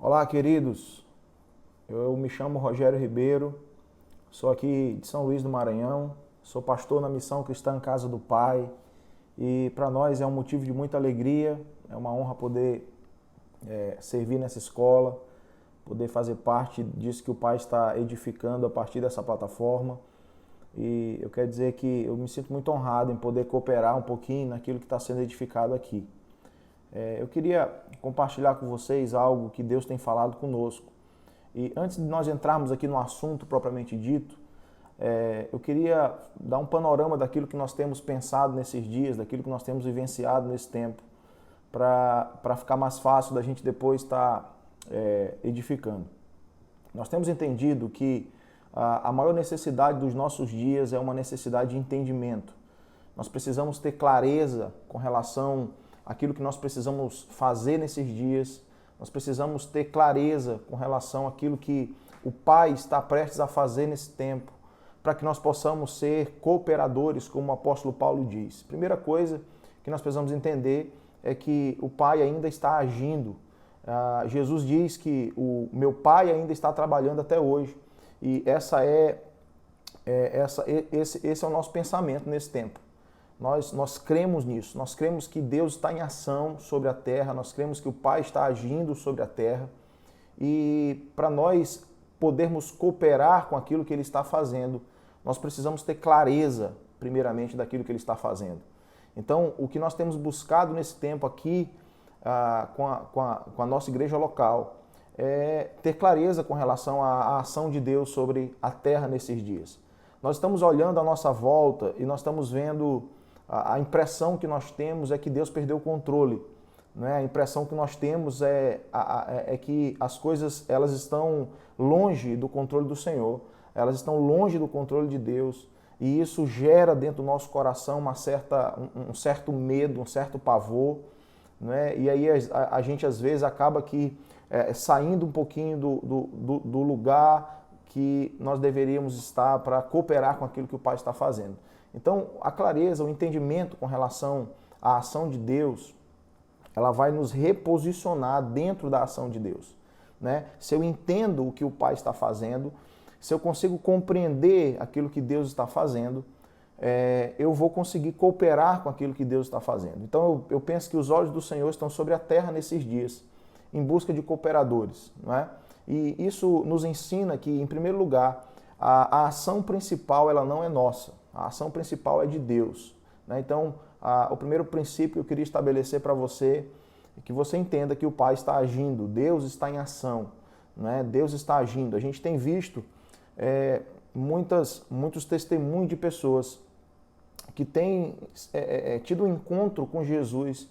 Olá, queridos. Eu me chamo Rogério Ribeiro, sou aqui de São Luís do Maranhão, sou pastor na Missão Cristã Casa do Pai e para nós é um motivo de muita alegria, é uma honra poder servir nessa escola, poder fazer parte disso que o Pai está edificando a partir dessa plataforma. E eu quero dizer que eu me sinto muito honrado em poder cooperar um pouquinho naquilo que está sendo edificado aqui. Eu queria compartilhar com vocês algo que Deus tem falado conosco. E antes de nós entrarmos aqui no assunto propriamente dito, eu queria dar um panorama daquilo que nós temos pensado nesses dias, daquilo que nós temos vivenciado nesse tempo, para ficar mais fácil da gente depois estar edificando. Nós temos entendido que a maior necessidade dos nossos dias é uma necessidade de entendimento. Nós precisamos ter clareza com relação àquilo que nós precisamos fazer nesses dias. Nós precisamos ter clareza com relação àquilo que o Pai está prestes a fazer nesse tempo, para que nós possamos ser cooperadores, como o apóstolo Paulo diz. Primeira coisa que nós precisamos entender é que o Pai ainda está agindo. Jesus diz que o meu Pai ainda está trabalhando até hoje. E esse é o nosso pensamento nesse tempo. Nós cremos nisso, nós cremos que Deus está em ação sobre a terra, nós cremos que o Pai está agindo sobre a terra e para nós podermos cooperar com aquilo que Ele está fazendo, nós precisamos ter clareza, primeiramente, daquilo que Ele está fazendo. Então, o que nós temos buscado nesse tempo aqui com a nossa igreja local é ter clareza com relação à ação de Deus sobre a terra nesses dias. Nós estamos olhando à nossa volta e nós estamos vendo. A impressão que nós temos é que Deus perdeu o controle. Né? A impressão que nós temos é que as coisas elas estão longe do controle do Senhor, elas estão longe do controle de Deus, e isso gera dentro do nosso coração um certo medo, um certo pavor. Né? E aí a gente às vezes acaba saindo um pouquinho do lugar que nós deveríamos estar para cooperar com aquilo que o Pai está fazendo. Então, a clareza, o entendimento com relação à ação de Deus, ela vai nos reposicionar dentro da ação de Deus. Né? Se eu entendo o que o Pai está fazendo, se eu consigo compreender aquilo que Deus está fazendo, eu vou conseguir cooperar com aquilo que Deus está fazendo. Então, eu penso que os olhos do Senhor estão sobre a terra nesses dias, em busca de cooperadores. Não é? E isso nos ensina que, em primeiro lugar, a ação principal ela não é nossa. A ação principal é de Deus. Né? Então, o primeiro princípio que eu queria estabelecer para você é que você entenda que o Pai está agindo, Deus está em ação. Né? Deus está agindo. A gente tem visto muitos testemunhos de pessoas que têm tido um encontro com Jesus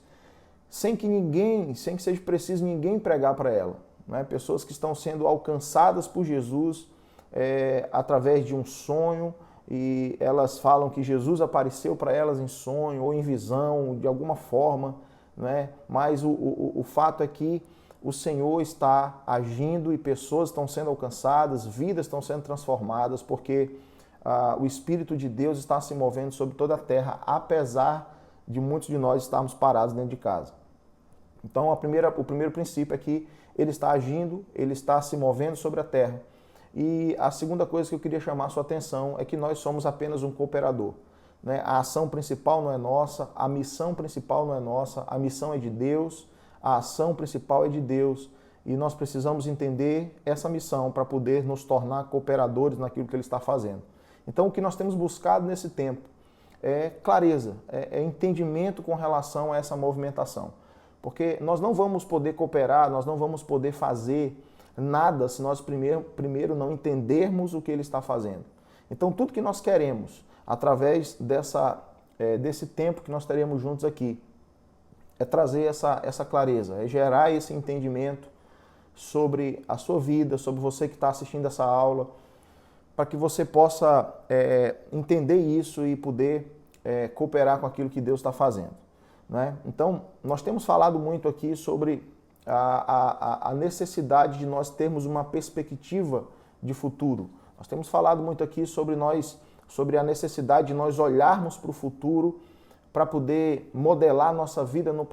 sem que seja preciso ninguém pregar para ela. Né? Pessoas que estão sendo alcançadas por Jesus através de um sonho, e elas falam que Jesus apareceu para elas em sonho ou em visão, de alguma forma, né? Mas o fato é que o Senhor está agindo e pessoas estão sendo alcançadas, vidas estão sendo transformadas, porque o Espírito de Deus está se movendo sobre toda a terra, apesar de muitos de nós estarmos parados dentro de casa. Então, o primeiro princípio é que Ele está agindo, Ele está se movendo sobre a terra. E a segunda coisa que eu queria chamar a sua atenção é que nós somos apenas um cooperador. Né? A ação principal não é nossa, a missão principal não é nossa, a missão é de Deus, a ação principal é de Deus. E nós precisamos entender essa missão para poder nos tornar cooperadores naquilo que Ele está fazendo. Então, o que nós temos buscado nesse tempo é clareza, é entendimento com relação a essa movimentação. Porque nós não vamos poder cooperar, nós não vamos poder fazer nada se nós primeiro não entendermos o que Ele está fazendo. Então, tudo que nós queremos, através desse tempo que nós teremos juntos aqui, é trazer essa clareza, é gerar esse entendimento sobre a sua vida, sobre você que está assistindo essa aula, para que você possa entender isso e poder cooperar com aquilo que Deus está fazendo. Né? Então, nós temos falado muito aqui sobre a necessidade de nós termos uma perspectiva de futuro. Nós temos falado muito aqui sobre a necessidade de nós olharmos para o futuro para poder modelar nossa vida no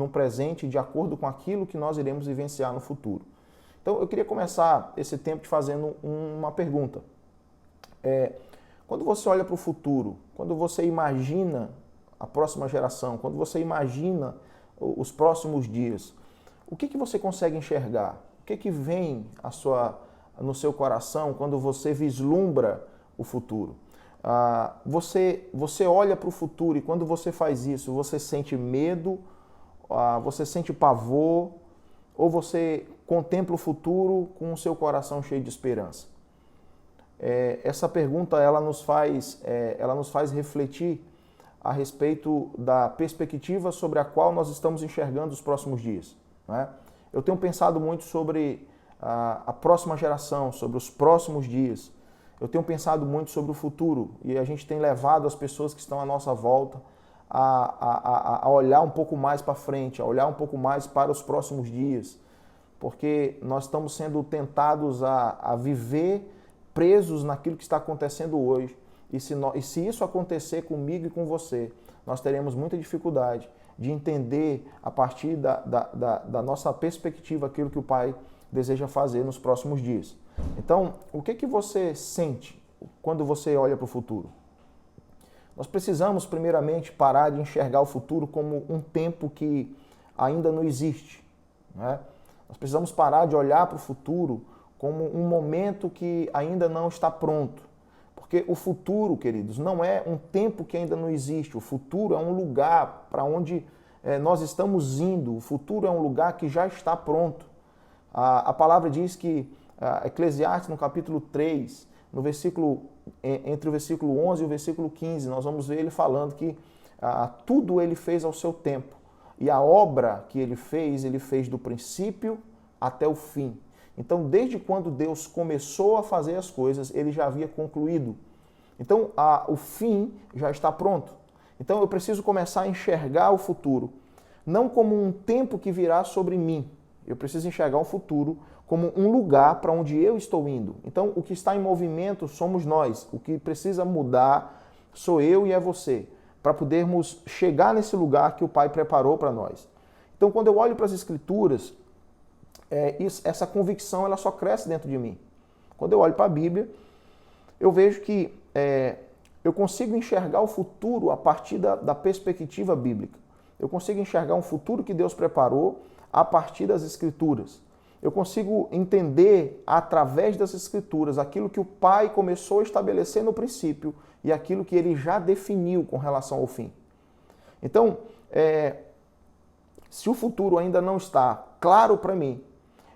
presente de acordo com aquilo que nós iremos vivenciar no futuro. Então, eu queria começar esse tempo te fazendo uma pergunta. Quando você olha para o futuro, quando você imagina a próxima geração, quando você imagina os próximos dias, o que você consegue enxergar? O que vem no seu coração quando você vislumbra o futuro? Você olha para o futuro e quando você faz isso, você sente medo, você sente pavor, ou você contempla o futuro com o seu coração cheio de esperança? Essa pergunta ela nos faz refletir a respeito da perspectiva sobre a qual nós estamos enxergando os próximos dias, né? Eu tenho pensado muito sobre a próxima geração, sobre os próximos dias. Eu tenho pensado muito sobre o futuro e a gente tem levado as pessoas que estão à nossa volta a olhar um pouco mais para frente, a olhar um pouco mais para os próximos dias, porque nós estamos sendo tentados a viver presos naquilo que está acontecendo hoje. E se isso acontecer comigo e com você, nós teremos muita dificuldade de entender a partir da nossa perspectiva aquilo que o Pai deseja fazer nos próximos dias. Então, o que você sente quando você olha para o futuro? Nós precisamos, primeiramente, parar de enxergar o futuro como um tempo que ainda não existe, né? Nós precisamos parar de olhar para o futuro como um momento que ainda não está pronto. Porque o futuro, queridos, não é um tempo que ainda não existe. O futuro é um lugar para onde nós estamos indo. O futuro é um lugar que já está pronto. A palavra diz que, Eclesiastes, no capítulo 3, entre o versículo 11 e o versículo 15, nós vamos ver ele falando que tudo ele fez ao seu tempo. E a obra que ele fez do princípio até o fim. Então, desde quando Deus começou a fazer as coisas, ele já havia concluído. Então, o fim já está pronto. Então, eu preciso começar a enxergar o futuro, não como um tempo que virá sobre mim. Eu preciso enxergar o futuro como um lugar para onde eu estou indo. Então, o que está em movimento somos nós. O que precisa mudar sou eu e é você, para podermos chegar nesse lugar que o Pai preparou para nós. Então, quando eu olho para as Escrituras, essa convicção ela só cresce dentro de mim. Quando eu olho para a Bíblia, eu vejo que eu consigo enxergar o futuro a partir da perspectiva bíblica. Eu consigo enxergar um futuro que Deus preparou a partir das Escrituras. Eu consigo entender através das Escrituras aquilo que o Pai começou a estabelecer no princípio e aquilo que Ele já definiu com relação ao fim. Então, se o futuro ainda não está claro para mim,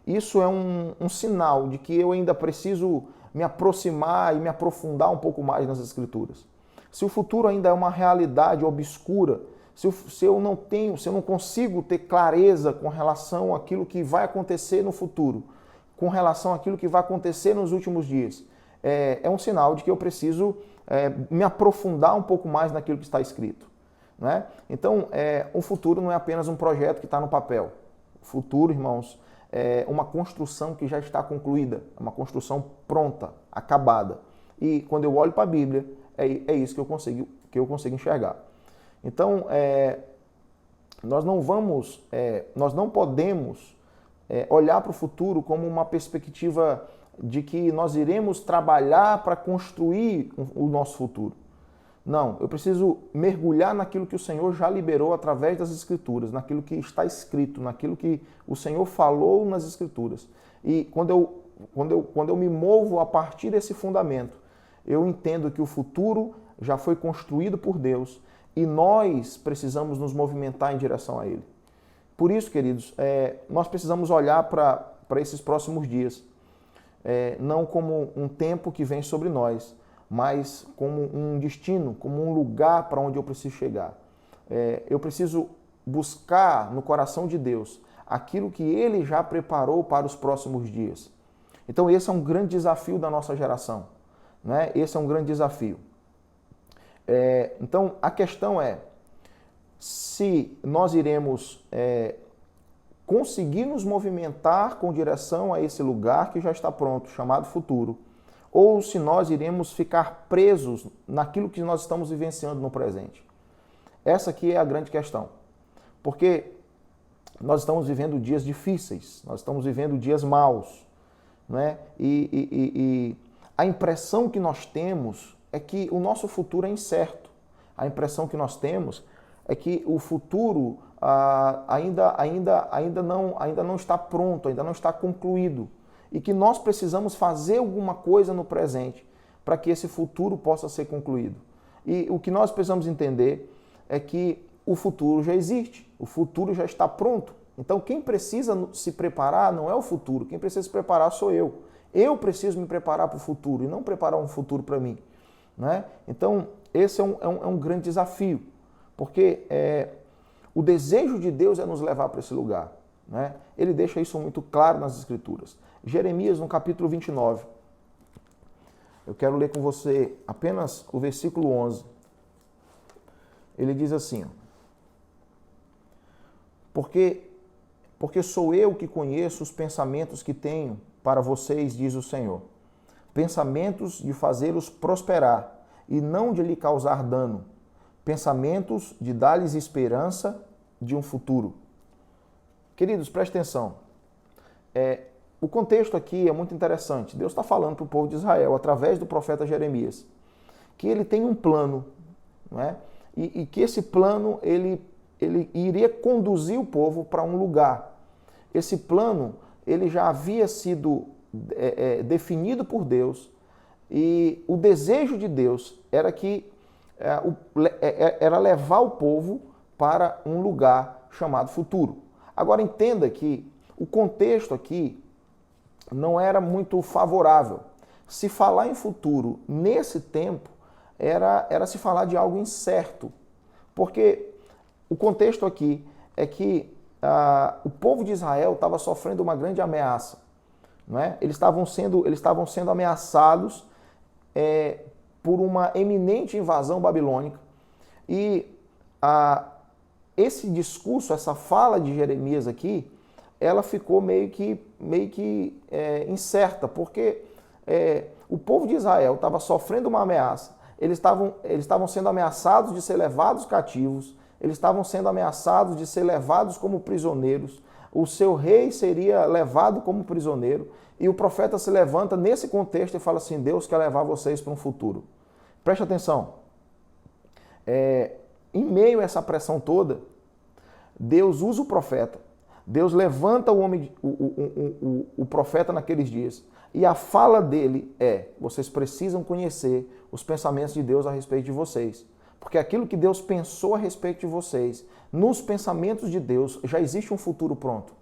isso é um sinal de que eu ainda preciso me aproximar e me aprofundar um pouco mais nas Escrituras. Se o futuro ainda é uma realidade obscura, se eu não consigo ter clareza com relação àquilo que vai acontecer no futuro, com relação àquilo que vai acontecer nos últimos dias, é um sinal de que eu preciso me aprofundar um pouco mais naquilo que está escrito, né? Então, o futuro não é apenas um projeto que está no papel. O futuro, irmãos, é uma construção que já está concluída, é uma construção pronta, acabada. E quando eu olho para a Bíblia, é isso que eu consigo enxergar. Então, nós não podemos olhar para o futuro como uma perspectiva de que nós iremos trabalhar para construir o nosso futuro. Não, eu preciso mergulhar naquilo que o Senhor já liberou através das Escrituras, naquilo que está escrito, naquilo que o Senhor falou nas Escrituras. E quando eu me movo a partir desse fundamento, eu entendo que o futuro já foi construído por Deus e nós precisamos nos movimentar em direção a Ele. Por isso, queridos, nós precisamos olhar para esses próximos dias, não como um tempo que vem sobre nós, mas como um destino, como um lugar para onde eu preciso chegar. Eu preciso buscar no coração de Deus aquilo que Ele já preparou para os próximos dias. Então esse é um grande desafio da nossa geração, né? Esse é um grande desafio. Então a questão é se nós iremos conseguir nos movimentar com direção a esse lugar que já está pronto, chamado futuro, ou se nós iremos ficar presos naquilo que nós estamos vivenciando no presente. Essa aqui é a grande questão. Porque nós estamos vivendo dias difíceis, nós estamos vivendo dias maus, né? E a impressão que nós temos é que o nosso futuro é incerto. A impressão que nós temos é que o futuro ainda não está pronto, ainda não está concluído. E que nós precisamos fazer alguma coisa no presente para que esse futuro possa ser concluído. E o que nós precisamos entender é que o futuro já existe, o futuro já está pronto. Então quem precisa se preparar não é o futuro, quem precisa se preparar sou eu. Eu preciso me preparar para o futuro e não preparar um futuro para mim, né? Então esse é um grande desafio, porque o desejo de Deus é nos levar para esse lugar, né? Ele deixa isso muito claro nas Escrituras. Jeremias, no capítulo 29, eu quero ler com você apenas o versículo 11. Ele diz assim, porque sou eu que conheço os pensamentos que tenho para vocês, diz o Senhor. Pensamentos de fazê-los prosperar e não de lhe causar dano. Pensamentos de dar-lhes esperança de um futuro. Queridos, prestem atenção. O contexto aqui é muito interessante. Deus está falando para o povo de Israel, através do profeta Jeremias, que ele tem um plano, não é? E que esse plano ele iria conduzir o povo para um lugar. Esse plano ele já havia sido definido por Deus, e o desejo de Deus era era levar o povo para um lugar chamado futuro. Agora entenda que o contexto aqui não era muito favorável. Se falar em futuro nesse tempo era se falar de algo incerto, porque o contexto aqui é que o povo de Israel estava sofrendo uma grande ameaça, não é? Eles estavam sendo ameaçados por uma eminente invasão babilônica, e esse discurso, essa fala de Jeremias aqui, ela ficou meio que incerta, porque o povo de Israel estava sofrendo uma ameaça, eles estavam sendo ameaçados de ser levados cativos, eles estavam sendo ameaçados de ser levados como prisioneiros, o seu rei seria levado como prisioneiro, e o profeta se levanta nesse contexto e fala assim, Deus quer levar vocês para um futuro. Preste atenção, em meio a essa pressão toda, Deus usa o profeta, Deus levanta o profeta naqueles dias, e a fala dele vocês precisam conhecer os pensamentos de Deus a respeito de vocês. Porque aquilo que Deus pensou a respeito de vocês, nos pensamentos de Deus, já existe um futuro pronto.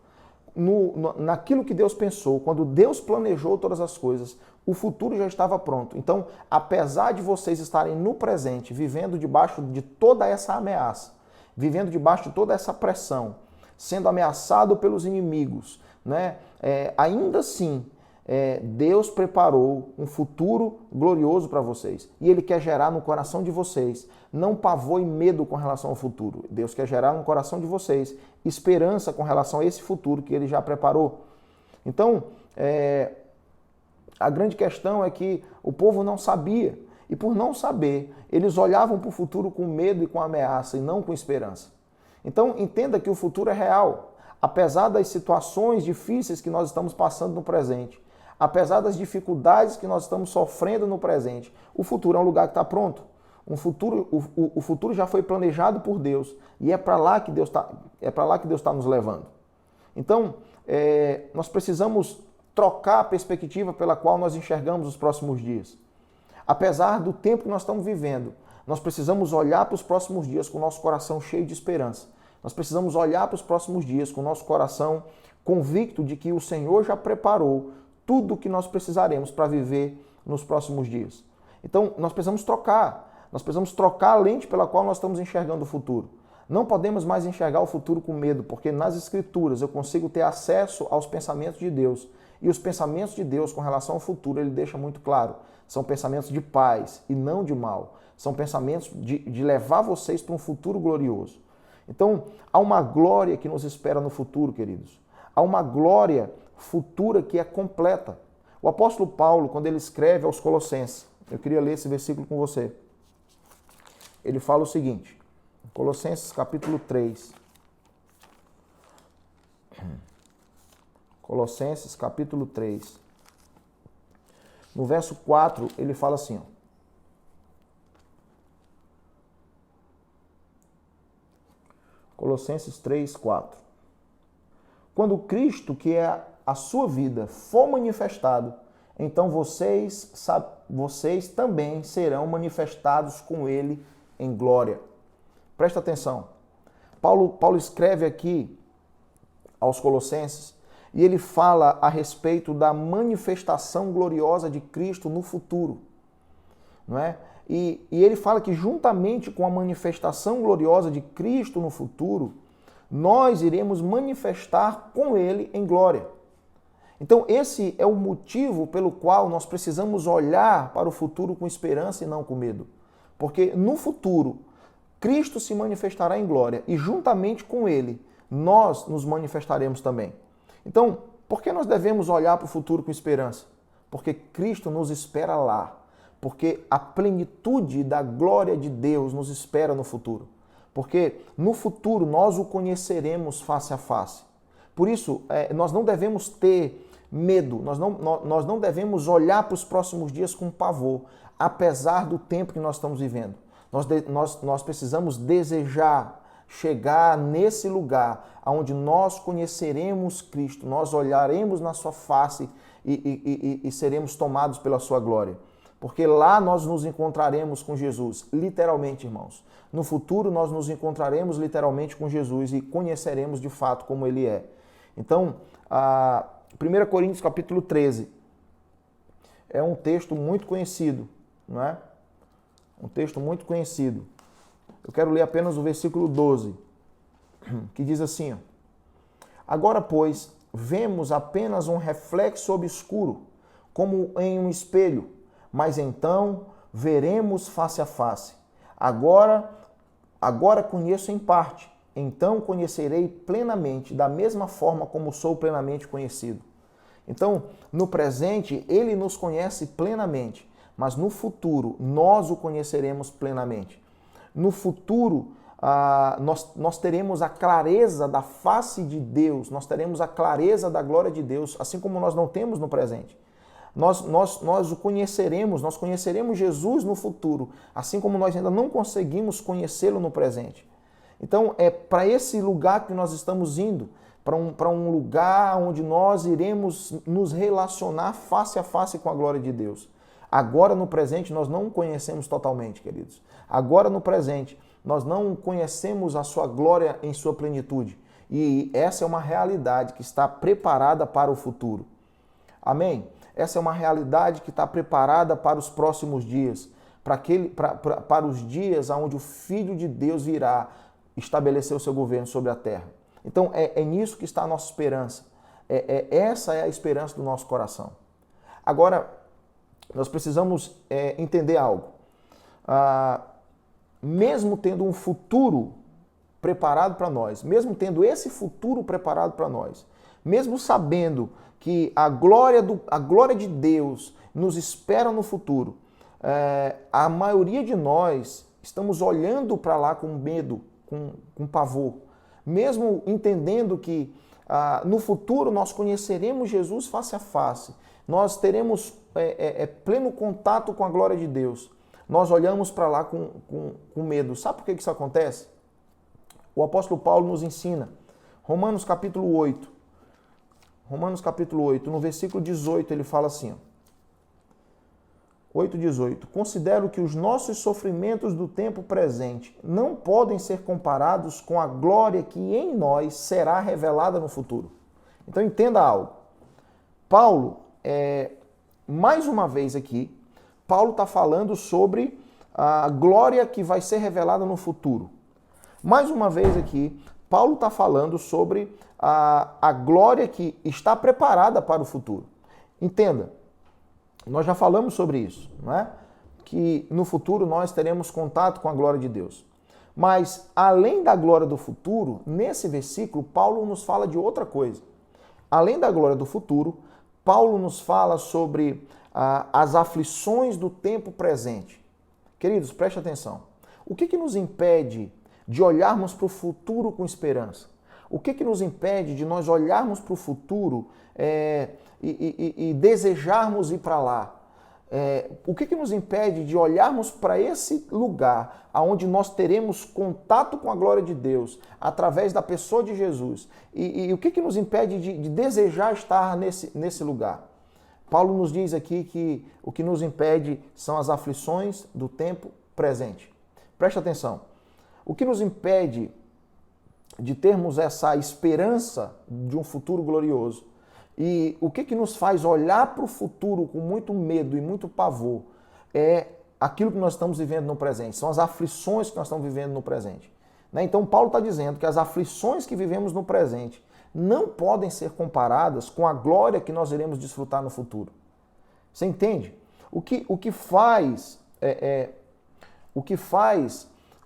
Naquilo que Deus pensou, quando Deus planejou todas as coisas, o futuro já estava pronto. Então, apesar de vocês estarem no presente, vivendo debaixo de toda essa ameaça, vivendo debaixo de toda essa pressão, sendo ameaçado pelos inimigos, né? Ainda assim, Deus preparou um futuro glorioso para vocês. E Ele quer gerar no coração de vocês não pavor e medo com relação ao futuro. Deus quer gerar no coração de vocês esperança com relação a esse futuro que Ele já preparou. Então, a grande questão é que o povo não sabia. E por não saber, eles olhavam para o futuro com medo e com ameaça e não com esperança. Então, entenda que o futuro é real. Apesar das situações difíceis que nós estamos passando no presente, apesar das dificuldades que nós estamos sofrendo no presente, o futuro é um lugar que está pronto. O futuro já foi planejado por Deus e é para lá que Deus está nos levando. Então, nós precisamos trocar a perspectiva pela qual nós enxergamos os próximos dias. Apesar do tempo que nós estamos vivendo, nós precisamos olhar para os próximos dias com o nosso coração cheio de esperança. Nós precisamos olhar para os próximos dias com o nosso coração convicto de que o Senhor já preparou tudo o que nós precisaremos para viver nos próximos dias. Então, nós precisamos trocar a lente pela qual nós estamos enxergando o futuro. Não podemos mais enxergar o futuro com medo, porque nas Escrituras eu consigo ter acesso aos pensamentos de Deus. E os pensamentos de Deus com relação ao futuro, Ele deixa muito claro. São pensamentos de paz e não de mal. São pensamentos de levar vocês para um futuro glorioso. Então, há uma glória que nos espera no futuro, queridos. Há uma glória futura que é completa. O apóstolo Paulo, quando ele escreve aos Colossenses, eu queria ler esse versículo com você. Ele fala o seguinte, Colossenses capítulo 3. Colossenses capítulo 3. No verso 4, ele fala assim, ó. Colossenses 3, 4. Quando Cristo, que é a sua vida, for manifestado, então vocês também serão manifestados com ele em glória. Presta atenção. Paulo escreve aqui aos Colossenses e ele fala a respeito da manifestação gloriosa de Cristo no futuro, não é? E ele fala que juntamente com a manifestação gloriosa de Cristo no futuro, nós iremos manifestar com ele em glória. Então esse é o motivo pelo qual nós precisamos olhar para o futuro com esperança e não com medo. Porque no futuro, Cristo se manifestará em glória e juntamente com ele, nós nos manifestaremos também. Então, por que nós devemos olhar para o futuro com esperança? Porque Cristo nos espera lá. Porque a plenitude da glória de Deus nos espera no futuro. Porque no futuro nós o conheceremos face a face. Por isso, nós não devemos ter medo, nós não devemos olhar para os próximos dias com pavor, apesar do tempo que nós estamos vivendo. Nós precisamos desejar chegar nesse lugar onde nós conheceremos Cristo, nós olharemos na sua face e seremos tomados pela sua glória. Porque lá nós nos encontraremos com Jesus, literalmente, irmãos. No futuro nós nos encontraremos literalmente com Jesus e conheceremos de fato como ele é. Então, 1 Coríntios capítulo 13 é um texto muito conhecido, não é? Um texto muito conhecido. Eu quero ler apenas o versículo 12, que diz assim, ó, agora, pois, vemos apenas um reflexo obscuro, como em um espelho, mas então veremos face a face. Agora conheço em parte, então conhecerei plenamente, da mesma forma como sou plenamente conhecido. Então, no presente, ele nos conhece plenamente, mas no futuro, nós o conheceremos plenamente. No futuro, nós teremos a clareza da face de Deus, nós teremos a clareza da glória de Deus, assim como nós não temos no presente. Nós o conheceremos, nós conheceremos Jesus no futuro, assim como nós ainda não conseguimos conhecê-lo no presente. Então, é para esse lugar que nós estamos indo, para um lugar onde nós iremos nos relacionar face a face com a glória de Deus. Agora, no presente, nós não o conhecemos totalmente, queridos. Agora, no presente, nós não conhecemos a sua glória em sua plenitude. E essa é uma realidade que está preparada para o futuro. Amém? Essa é uma realidade que está preparada para os próximos dias, para os dias onde o Filho de Deus virá estabelecer o seu governo sobre a terra. Então, é nisso que está a nossa esperança. Essa é a esperança do nosso coração. Agora, nós precisamos entender algo. Mesmo tendo um futuro preparado para nós, mesmo tendo esse futuro preparado para nós, mesmo sabendo que a glória de Deus nos espera no futuro, a maioria de nós estamos olhando para lá com medo, com pavor, mesmo entendendo que no futuro nós conheceremos Jesus face a face, nós teremos pleno contato com a glória de Deus. Nós olhamos para lá com medo. Sabe por que isso acontece? O apóstolo Paulo nos ensina. Romanos capítulo 8. Romanos capítulo 8, no versículo 18, ele fala assim, ó, 8:18. Considero que os nossos sofrimentos do tempo presente não podem ser comparados com a glória que em nós será revelada no futuro. Então entenda algo. Paulo, mais uma vez aqui, Paulo está falando sobre a glória que vai ser revelada no futuro. Mais uma vez aqui, Paulo está falando sobre a glória que está preparada para o futuro. Entenda, nós já falamos sobre isso, não é? Que no futuro nós teremos contato com a glória de Deus. Mas, além da glória do futuro, nesse versículo, Paulo nos fala de outra coisa. Além da glória do futuro, Paulo nos fala sobre as aflições do tempo presente. Queridos, preste atenção. O que nos impede de olharmos para o futuro com esperança? O que nos impede de nós olharmos para o futuro e desejarmos ir para lá? O que nos impede de olharmos para esse lugar onde nós teremos contato com a glória de Deus através da pessoa de Jesus? E o que nos impede de desejar estar nesse lugar? Paulo nos diz aqui que o que nos impede são as aflições do tempo presente. Preste atenção. O que nos impede de termos essa esperança de um futuro glorioso e o que nos faz olhar para o futuro com muito medo e muito pavor é aquilo que nós estamos vivendo no presente, são as aflições que nós estamos vivendo no presente. Então Paulo está dizendo que as aflições que vivemos no presente não podem ser comparadas com a glória que nós iremos desfrutar no futuro. Você entende? O que faz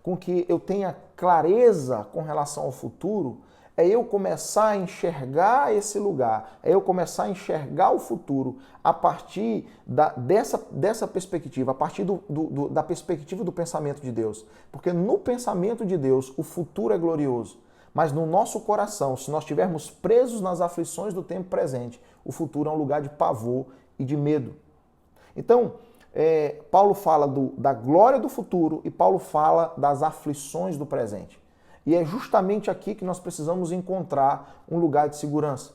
com que eu tenha clareza com relação ao futuro é eu começar a enxergar esse lugar, é eu começar a enxergar o futuro a partir dessa perspectiva, a partir da perspectiva do pensamento de Deus. Porque no pensamento de Deus o futuro é glorioso. Mas no nosso coração, se nós estivermos presos nas aflições do tempo presente, o futuro é um lugar de pavor e de medo. Então, Paulo fala da glória do futuro e Paulo fala das aflições do presente. E é justamente aqui que nós precisamos encontrar um lugar de segurança.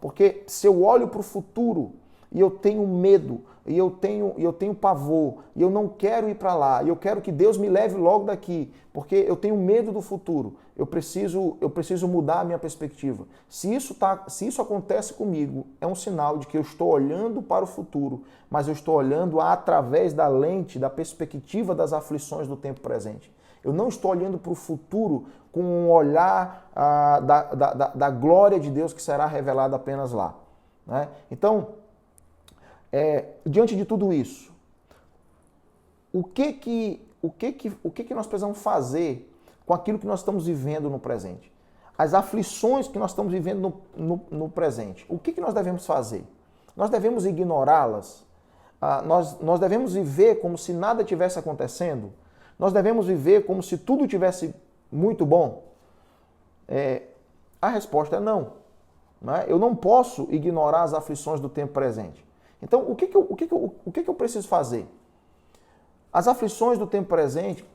Porque se eu olho para o futuro e eu tenho medo, e eu tenho pavor, e eu não quero ir para lá, e eu quero que Deus me leve logo daqui, porque eu tenho medo do futuro, eu preciso mudar a minha perspectiva. Se isso acontece comigo, é um sinal de que eu estou olhando para o futuro, mas eu estou olhando através da lente, da perspectiva das aflições do tempo presente. Eu não estou olhando para o futuro com um olhar da glória de Deus que será revelada apenas lá. Né? Então, diante de tudo isso, o que nós precisamos fazer com aquilo que nós estamos vivendo no presente? As aflições que nós estamos vivendo no presente. O que nós devemos fazer? Nós devemos ignorá-las? Nós devemos viver como se nada tivesse acontecendo? Nós devemos viver como se tudo tivesse muito bom? A resposta é não. Né? Eu não posso ignorar as aflições do tempo presente. Então, o que eu preciso fazer? As aflições do tempo presente,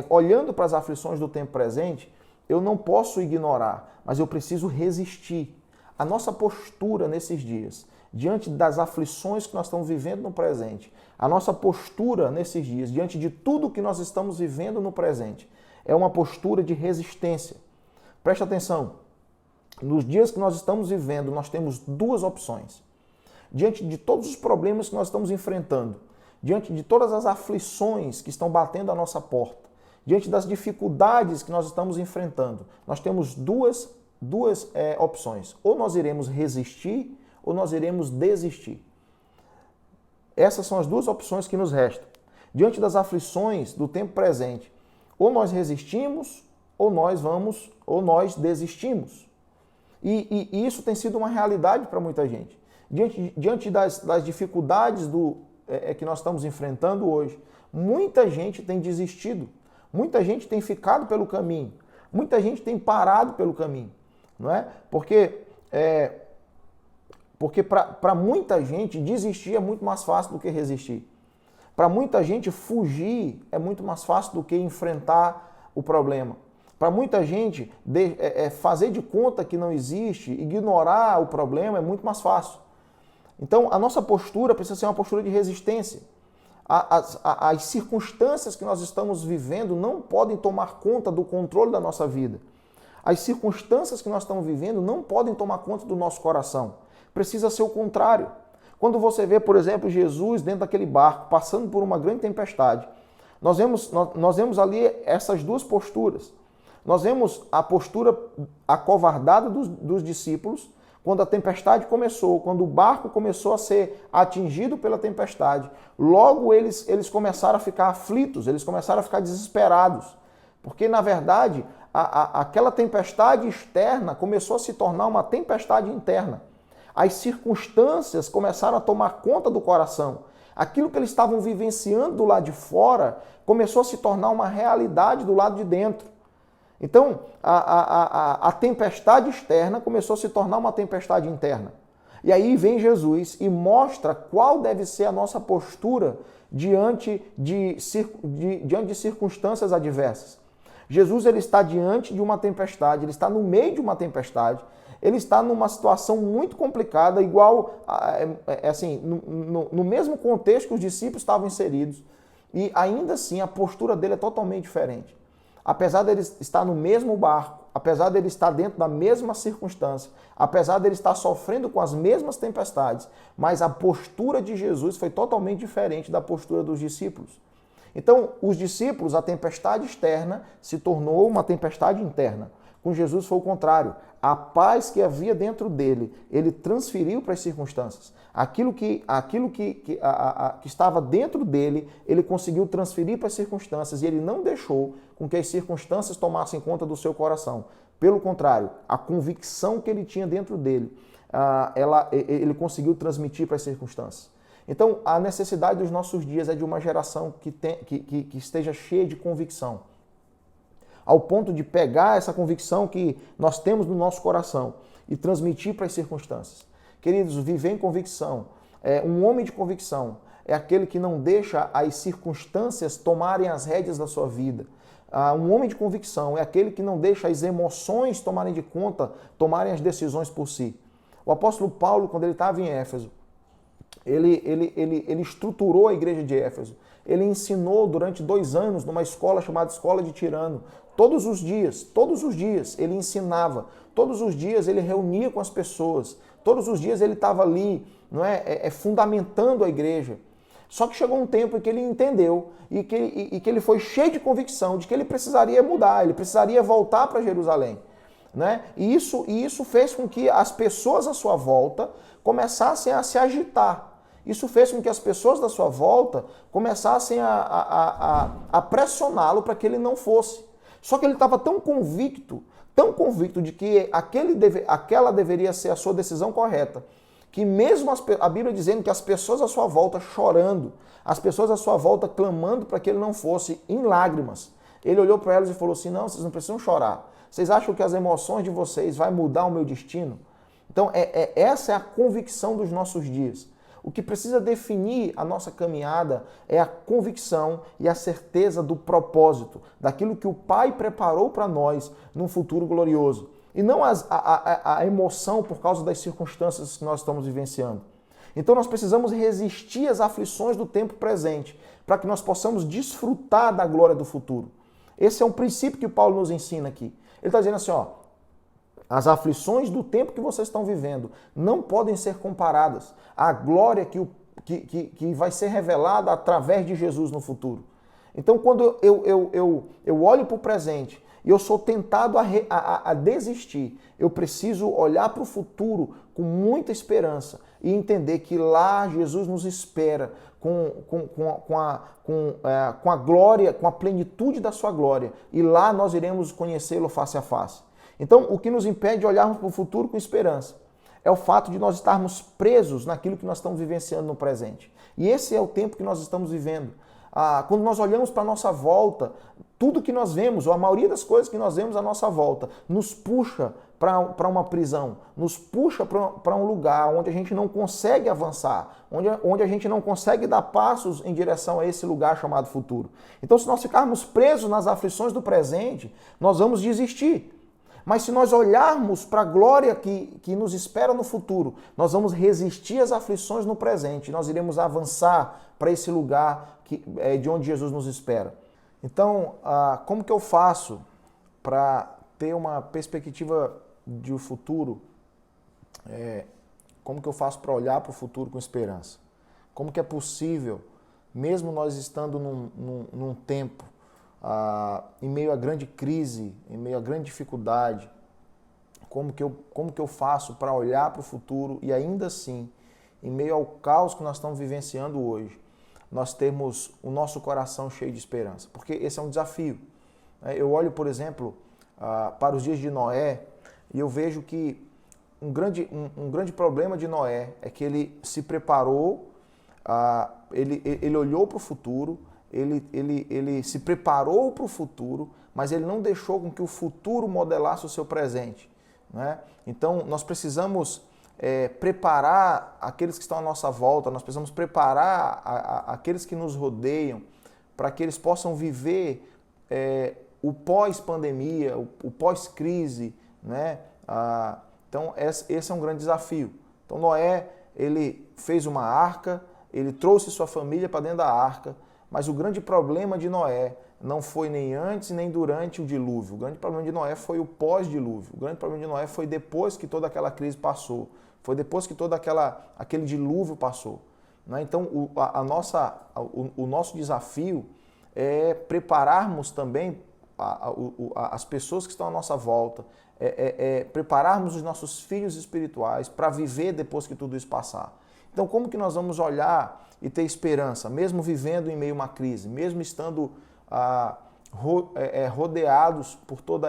olhando para as aflições do tempo presente, eu não posso ignorar, mas eu preciso resistir. A nossa postura nesses dias, diante das aflições que nós estamos vivendo no presente, a nossa postura nesses dias, diante de tudo que nós estamos vivendo no presente, é uma postura de resistência. Preste atenção, nos dias que nós estamos vivendo, nós temos duas opções. Diante de todos os problemas que nós estamos enfrentando, diante de todas as aflições que estão batendo à nossa porta, diante das dificuldades que nós estamos enfrentando, nós temos duas opções. Ou nós iremos resistir, ou nós iremos desistir. Essas são as duas opções que nos restam. Diante das aflições do tempo presente, ou nós resistimos, ou nós desistimos. E isso tem sido uma realidade para muita gente. Diante das dificuldades que nós estamos enfrentando hoje, muita gente tem desistido, muita gente tem ficado pelo caminho, muita gente tem parado pelo caminho, não é? Porque para muita gente desistir é muito mais fácil do que resistir. Para muita gente fugir é muito mais fácil do que enfrentar o problema. Para muita gente fazer de conta que não existe, ignorar o problema é muito mais fácil. Então, a nossa postura precisa ser uma postura de resistência. As circunstâncias que nós estamos vivendo não podem tomar conta do controle da nossa vida. As circunstâncias que nós estamos vivendo não podem tomar conta do nosso coração. Precisa ser o contrário. Quando você vê, por exemplo, Jesus dentro daquele barco, passando por uma grande tempestade, nós vemos ali essas duas posturas. Nós vemos a postura acovardada dos discípulos, quando a tempestade começou, quando o barco começou a ser atingido pela tempestade, logo eles começaram a ficar aflitos, eles começaram a ficar desesperados. Porque, na verdade, aquela tempestade externa começou a se tornar uma tempestade interna. As circunstâncias começaram a tomar conta do coração. Aquilo que eles estavam vivenciando do lado de fora começou a se tornar uma realidade do lado de dentro. Então, a tempestade externa começou a se tornar uma tempestade interna. E aí vem Jesus e mostra qual deve ser a nossa postura diante de circunstâncias adversas. Jesus ele está diante de uma tempestade, ele está no meio de uma tempestade, ele está numa situação muito complicada, igual, assim, no mesmo contexto que os discípulos estavam inseridos, e ainda assim a postura dele é totalmente diferente. Apesar dele estar no mesmo barco, apesar dele estar dentro da mesma circunstância, apesar dele estar sofrendo com as mesmas tempestades, mas a postura de Jesus foi totalmente diferente da postura dos discípulos. Então, os discípulos, a tempestade externa se tornou uma tempestade interna. Com Jesus foi o contrário. A paz que havia dentro dele, ele transferiu para as circunstâncias. Aquilo que estava dentro dele, ele conseguiu transferir para as circunstâncias e ele não deixou com que as circunstâncias tomassem conta do seu coração. Pelo contrário, a convicção que ele tinha dentro dele, ele conseguiu transmitir para as circunstâncias. Então, a necessidade dos nossos dias é de uma geração que esteja cheia de convicção, ao ponto de pegar essa convicção que nós temos no nosso coração e transmitir para as circunstâncias. Queridos, viver em convicção, um homem de convicção é aquele que não deixa as circunstâncias tomarem as rédeas da sua vida. Um homem de convicção é aquele que não deixa as emoções tomarem de conta, tomarem as decisões por si. O apóstolo Paulo, quando ele estava em Éfeso, ele estruturou a igreja de Éfeso. Ele ensinou durante 2 anos numa escola chamada Escola de Tirano. Todos os dias ele ensinava. Todos os dias ele reunia com as pessoas. Todos os dias ele estava ali, não é, fundamentando a igreja. Só que chegou um tempo em que ele entendeu e que ele foi cheio de convicção de que ele precisaria mudar, ele precisaria voltar para Jerusalém. Né? E isso fez com que as pessoas à sua volta começassem a se agitar. Isso fez com que as pessoas da sua volta começassem a pressioná-lo para que ele não fosse. Só que ele estava tão convicto de que aquela deveria ser a sua decisão correta, que mesmo a Bíblia dizendo que as pessoas à sua volta chorando, as pessoas à sua volta clamando para que ele não fosse em lágrimas, ele olhou para elas e falou assim, não, vocês não precisam chorar. Vocês acham que as emoções de vocês vai mudar o meu destino? Então, essa é a convicção dos nossos dias. O que precisa definir a nossa caminhada é a convicção e a certeza do propósito, daquilo que o Pai preparou para nós num futuro glorioso. E não a emoção por causa das circunstâncias que nós estamos vivenciando. Então nós precisamos resistir às aflições do tempo presente, para que nós possamos desfrutar da glória do futuro. Esse é um princípio que Paulo nos ensina aqui. Ele está dizendo assim, ó, as aflições do tempo que vocês estão vivendo não podem ser comparadas à glória que vai ser revelada através de Jesus no futuro. Então, quando eu olho para o presente e eu sou tentado a desistir, eu preciso olhar para o futuro com muita esperança e entender que lá Jesus nos espera com a glória, com a plenitude da sua glória. E lá nós iremos conhecê-lo face a face. Então, o que nos impede de olharmos para o futuro com esperança é o fato de nós estarmos presos naquilo que nós estamos vivenciando no presente. E esse é o tempo que nós estamos vivendo. Quando nós olhamos para a nossa volta, tudo que nós vemos, ou a maioria das coisas que nós vemos à nossa volta, nos puxa para uma prisão, nos puxa para um lugar onde a gente não consegue avançar, onde a gente não consegue dar passos em direção a esse lugar chamado futuro. Então, se nós ficarmos presos nas aflições do presente, nós vamos desistir. Mas se nós olharmos para a glória que nos espera no futuro, nós vamos resistir às aflições no presente, nós iremos avançar para esse lugar de onde Jesus nos espera. Então, como que eu faço para ter uma perspectiva de futuro? Como que eu faço para olhar para o futuro com esperança? Como que é possível, mesmo nós estando num tempo, em meio à grande crise, em meio à grande dificuldade, como que eu faço para olhar para o futuro e ainda assim, em meio ao caos que nós estamos vivenciando hoje, nós temos o nosso coração cheio de esperança? Porque esse é um desafio. Eu olho, por exemplo, para os dias de Noé e eu vejo que um grande problema de Noé é que ele se preparou, ele olhou para o futuro, ele se preparou para o futuro, mas ele não deixou com que o futuro modelasse o seu presente, né? Então, nós precisamos preparar aqueles que estão à nossa volta, nós precisamos preparar aqueles que nos rodeiam para que eles possam viver o pós-pandemia, o pós-crise, né? Então, esse é um grande desafio. Então, Noé, ele fez uma arca, ele trouxe sua família para dentro da arca, mas o grande problema de Noé não foi nem antes nem durante o dilúvio. O grande problema de Noé foi o pós-dilúvio. O grande problema de Noé foi depois que toda aquela crise passou. Foi depois que todo aquele dilúvio passou, né? Então, o nosso desafio é prepararmos também as pessoas que estão à nossa volta, prepararmos os nossos filhos espirituais para viver depois que tudo isso passar. Então, como que nós vamos olhar e ter esperança, mesmo vivendo em meio a uma crise, mesmo estando rodeados por todo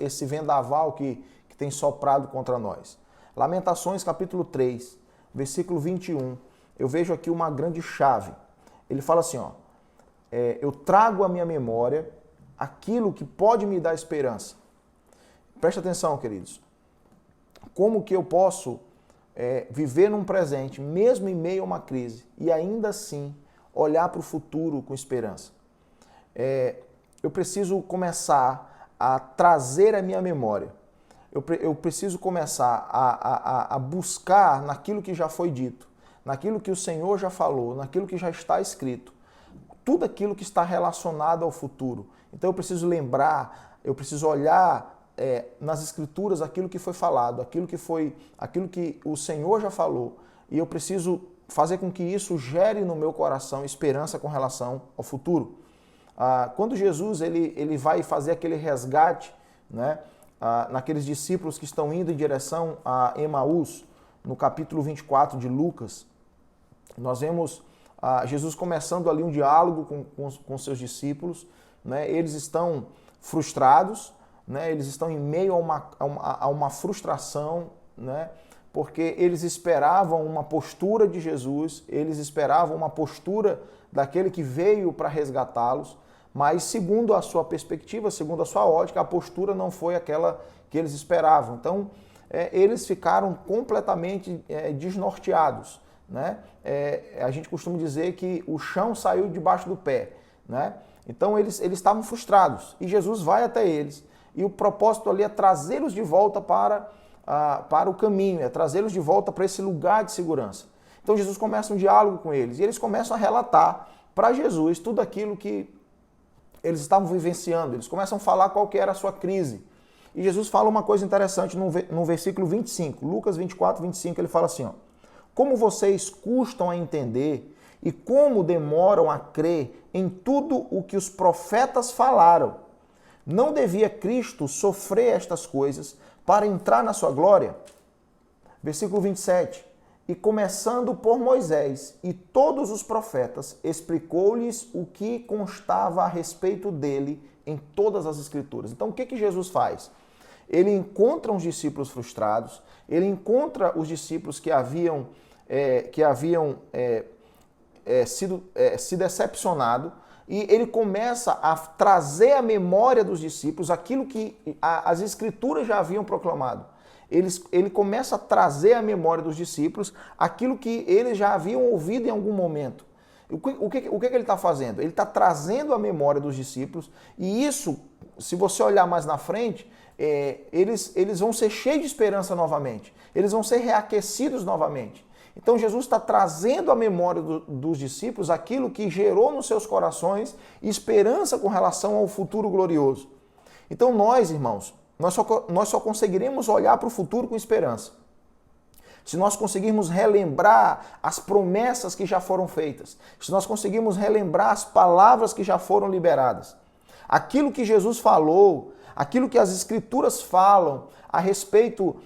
esse vendaval que tem soprado contra nós? Lamentações capítulo 3, versículo 21, eu vejo aqui uma grande chave. Ele fala assim, ó, eu trago à minha memória aquilo que pode me dar esperança. Presta atenção, queridos. Como que eu posso viver num presente, mesmo em meio a uma crise, e ainda assim olhar para o futuro com esperança? Eu preciso começar a trazer à minha memória. Eu preciso começar a buscar naquilo que já foi dito, naquilo que o Senhor já falou, naquilo que já está escrito, tudo aquilo que está relacionado ao futuro. Então eu preciso lembrar, eu preciso olhar nas Escrituras aquilo que foi falado, aquilo que o Senhor já falou, e eu preciso fazer com que isso gere no meu coração esperança com relação ao futuro. Quando Jesus ele vai fazer aquele resgate, né, naqueles discípulos que estão indo em direção a Emaús, no capítulo 24 de Lucas, nós vemos Jesus começando ali um diálogo com seus discípulos, né? Eles estão frustrados, né? Eles estão em meio a uma frustração, né? Porque eles esperavam uma postura de Jesus, eles esperavam uma postura daquele que veio para resgatá-los, mas segundo a sua perspectiva, segundo a sua ótica, a postura não foi aquela que eles esperavam. Então, eles ficaram completamente desnorteados, né? A gente costuma dizer que o chão saiu debaixo do pé, né? Então, eles estavam frustrados e Jesus vai até eles e o propósito ali é trazê-los de volta para o caminho, é trazê-los de volta para esse lugar de segurança. Então, Jesus começa um diálogo com eles e eles começam a relatar para Jesus tudo aquilo que eles estavam vivenciando, eles começam a falar qual que era a sua crise. E Jesus fala uma coisa interessante no versículo 25, Lucas 24, 25, ele fala assim, ó, como vocês custam a entender e como demoram a crer em tudo o que os profetas falaram. Não devia Cristo sofrer estas coisas para entrar na sua glória? Versículo 27, e começando por Moisés e todos os profetas, explicou-lhes o que constava a respeito dele em todas as Escrituras. Então, o que Jesus faz? Ele encontra os discípulos frustrados, ele encontra os discípulos que haviam se decepcionado, e ele começa a trazer à memória dos discípulos aquilo que as Escrituras já haviam proclamado. Ele começa a trazer à memória dos discípulos aquilo que eles já haviam ouvido em algum momento. O que ele está fazendo? Ele está trazendo à memória dos discípulos, e isso, se você olhar mais na frente, eles vão ser cheios de esperança novamente, eles vão ser reaquecidos novamente. Então Jesus está trazendo à memória dos discípulos aquilo que gerou nos seus corações esperança com relação ao futuro glorioso. Então nós, irmãos, nós só conseguiremos olhar para o futuro com esperança se nós conseguirmos relembrar as promessas que já foram feitas, se nós conseguirmos relembrar as palavras que já foram liberadas. Aquilo que Jesus falou, aquilo que as Escrituras falam a respeito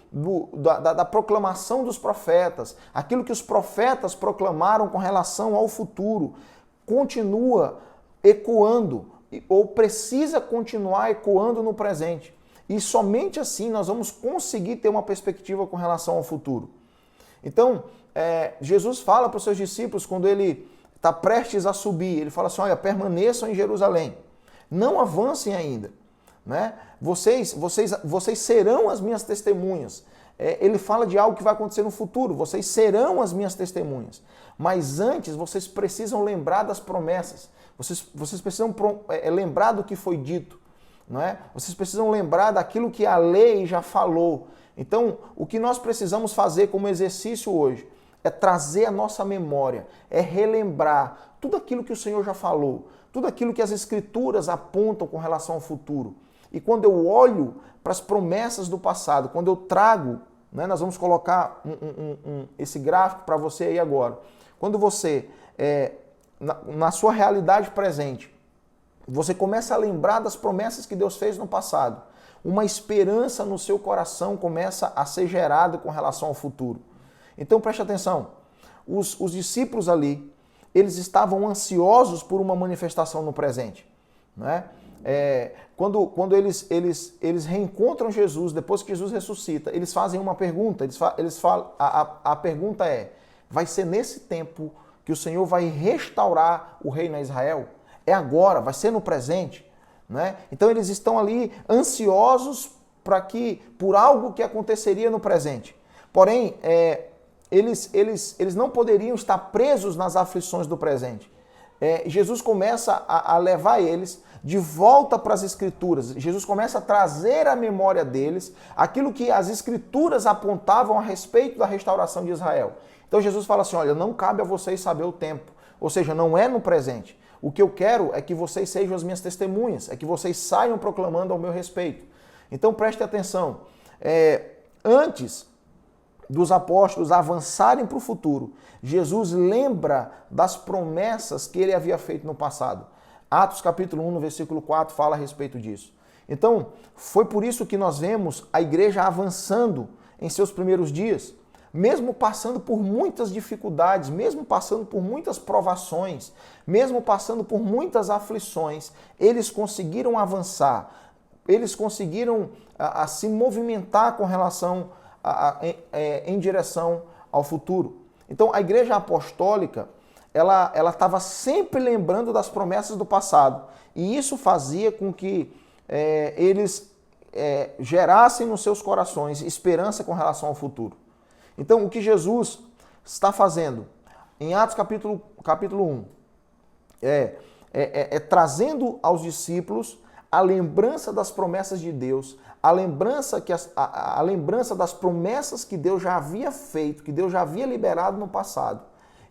da proclamação dos profetas, aquilo que os profetas proclamaram com relação ao futuro, continua ecoando, ou precisa continuar ecoando no presente. E somente assim nós vamos conseguir ter uma perspectiva com relação ao futuro. Então, Jesus fala para os seus discípulos, quando ele está prestes a subir. Ele fala assim, olha, permaneçam em Jerusalém, não avancem ainda, né? Vocês serão as minhas testemunhas. Ele fala de algo que vai acontecer no futuro, vocês serão as minhas testemunhas. Mas antes, vocês precisam lembrar das promessas, vocês precisam lembrar do que foi dito, não é? Vocês precisam lembrar daquilo que a lei já falou. Então, o que nós precisamos fazer como exercício hoje é trazer a nossa memória, é relembrar tudo aquilo que o Senhor já falou, tudo aquilo que as Escrituras apontam com relação ao futuro. E quando eu olho para as promessas do passado, quando eu trago, né, nós vamos colocar esse gráfico para você aí agora. Quando você, na sua realidade presente, você começa a lembrar das promessas que Deus fez no passado, uma esperança no seu coração começa a ser gerada com relação ao futuro. Então preste atenção, os discípulos ali, eles estavam ansiosos por uma manifestação no presente, né? Quando eles reencontram Jesus, depois que Jesus ressuscita, eles fazem uma pergunta, a pergunta é, vai ser nesse tempo que o Senhor vai restaurar o reino a Israel? É agora, vai ser no presente, né? Então eles estão ali ansiosos por algo que aconteceria no presente. Porém, eles não poderiam estar presos nas aflições do presente. Jesus começa a levar eles de volta para as Escrituras. Jesus começa a trazer à memória deles aquilo que as Escrituras apontavam a respeito da restauração de Israel. Então Jesus fala assim, olha, não cabe a vocês saber o tempo, ou seja, não é no presente. O que eu quero é que vocês sejam as minhas testemunhas, é que vocês saiam proclamando ao meu respeito. Então preste atenção, antes dos apóstolos avançarem para o futuro, Jesus lembra das promessas que ele havia feito no passado. Atos capítulo 1, no versículo 4, fala a respeito disso. Então, foi por isso que nós vemos a igreja avançando em seus primeiros dias, mesmo passando por muitas dificuldades, mesmo passando por muitas provações, mesmo passando por muitas aflições, eles conseguiram avançar, eles conseguiram se movimentar com relação em direção ao futuro. Então, a igreja apostólica, ela estava sempre lembrando das promessas do passado. E isso fazia com que eles gerassem nos seus corações esperança com relação ao futuro. Então, o que Jesus está fazendo em Atos capítulo 1 trazendo aos discípulos a lembrança das promessas de Deus, a lembrança das promessas que Deus já havia feito, que Deus já havia liberado no passado.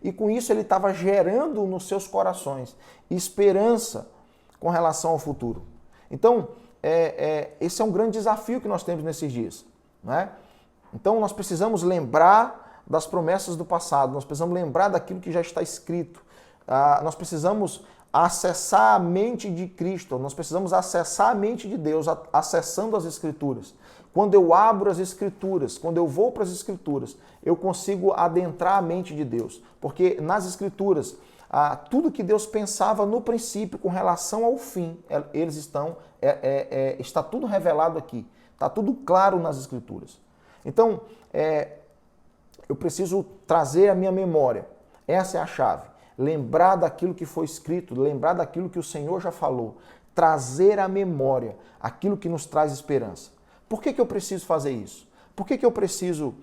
E com isso ele estava gerando nos seus corações esperança com relação ao futuro. Então, esse é um grande desafio que nós temos nesses dias, né? Então, nós precisamos lembrar das promessas do passado, nós precisamos lembrar daquilo que já está escrito, nós precisamos acessar a mente de Cristo, nós precisamos acessar a mente de Deus, acessando as Escrituras. Quando eu abro as Escrituras, quando eu vou para as Escrituras, eu consigo adentrar a mente de Deus. Porque nas Escrituras, tudo que Deus pensava no princípio com relação ao fim, está tudo revelado aqui. Está tudo claro nas Escrituras. Então, eu preciso trazer a minha memória. Essa é a chave. Lembrar daquilo que foi escrito, lembrar daquilo que o Senhor já falou. Trazer à memória aquilo que nos traz esperança. Por que eu preciso fazer isso? Por que eu preciso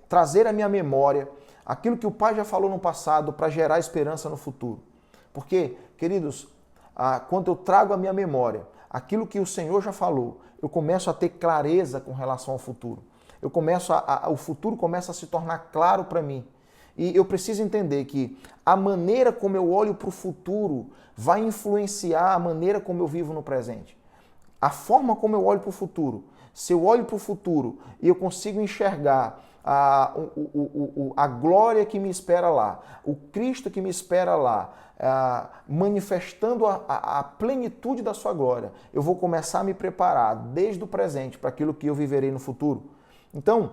trazer à minha memória aquilo que o Pai já falou no passado para gerar esperança no futuro? Porque, queridos, quando eu trago à minha memória aquilo que o Senhor já falou, eu começo a ter clareza com relação ao futuro. O futuro começa a se tornar claro para mim. E eu preciso entender que a maneira como eu olho para o futuro vai influenciar a maneira como eu vivo no presente. A forma como eu olho para o futuro, se eu olho para o futuro e eu consigo enxergar a glória que me espera lá, o Cristo que me espera lá, manifestando a plenitude da sua glória, eu vou começar a me preparar desde o presente para aquilo que eu viverei no futuro. Então,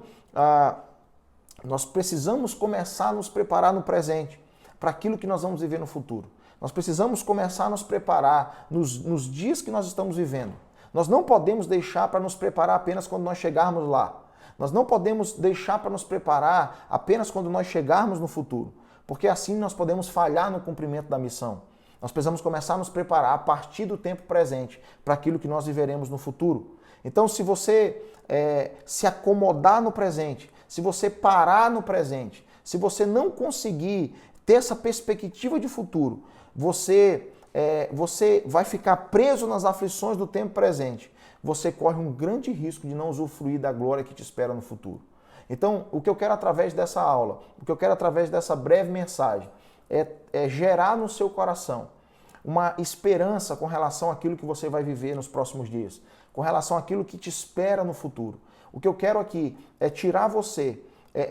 nós precisamos começar a nos preparar no presente para aquilo que nós vamos viver no futuro. Nós precisamos começar a nos preparar nos dias que nós estamos vivendo. Nós não podemos deixar para nos preparar apenas quando nós chegarmos lá. Nós não podemos deixar para nos preparar apenas quando nós chegarmos no futuro. porque assim nós podemos falhar no cumprimento da missão. Nós precisamos começar a nos preparar a partir do tempo presente para aquilo que nós viveremos no futuro. Então, se você se acomodar no presente, se você parar no presente, se você não conseguir ter essa perspectiva de futuro, você vai ficar preso nas aflições do tempo presente. Você corre um grande risco de não usufruir da glória que te espera no futuro. Então, o que eu quero através dessa aula, o que eu quero através dessa breve mensagem, é gerar no seu coração uma esperança com relação àquilo que você vai viver nos próximos dias, com relação àquilo que te espera no futuro. O que eu quero aqui é tirar você,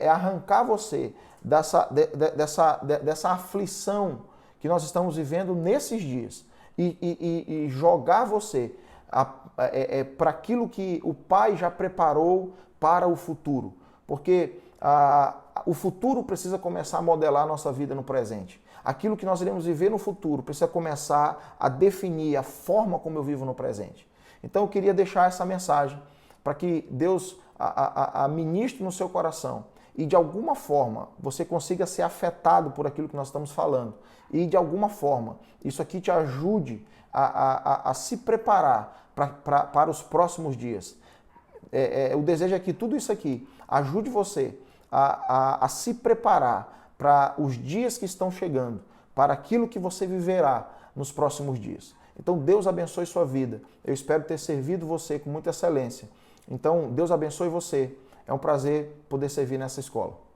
arrancar você dessa aflição que nós estamos vivendo nesses dias e jogar você para aquilo que o Pai já preparou para o futuro. Porque o futuro precisa começar a modelar a nossa vida no presente. Aquilo que nós iremos viver no futuro precisa começar a definir a forma como eu vivo no presente. Então eu queria deixar essa mensagem para que Deus ministre no seu coração e de alguma forma você consiga ser afetado por aquilo que nós estamos falando. E de alguma forma isso aqui te ajude a se preparar para os próximos dias. O desejo é que tudo isso aqui ajude você a se preparar para os dias que estão chegando, para aquilo que você viverá nos próximos dias. Então Deus abençoe sua vida. Eu espero ter servido você com muita excelência. Então Deus abençoe você. É um prazer poder servir nessa escola.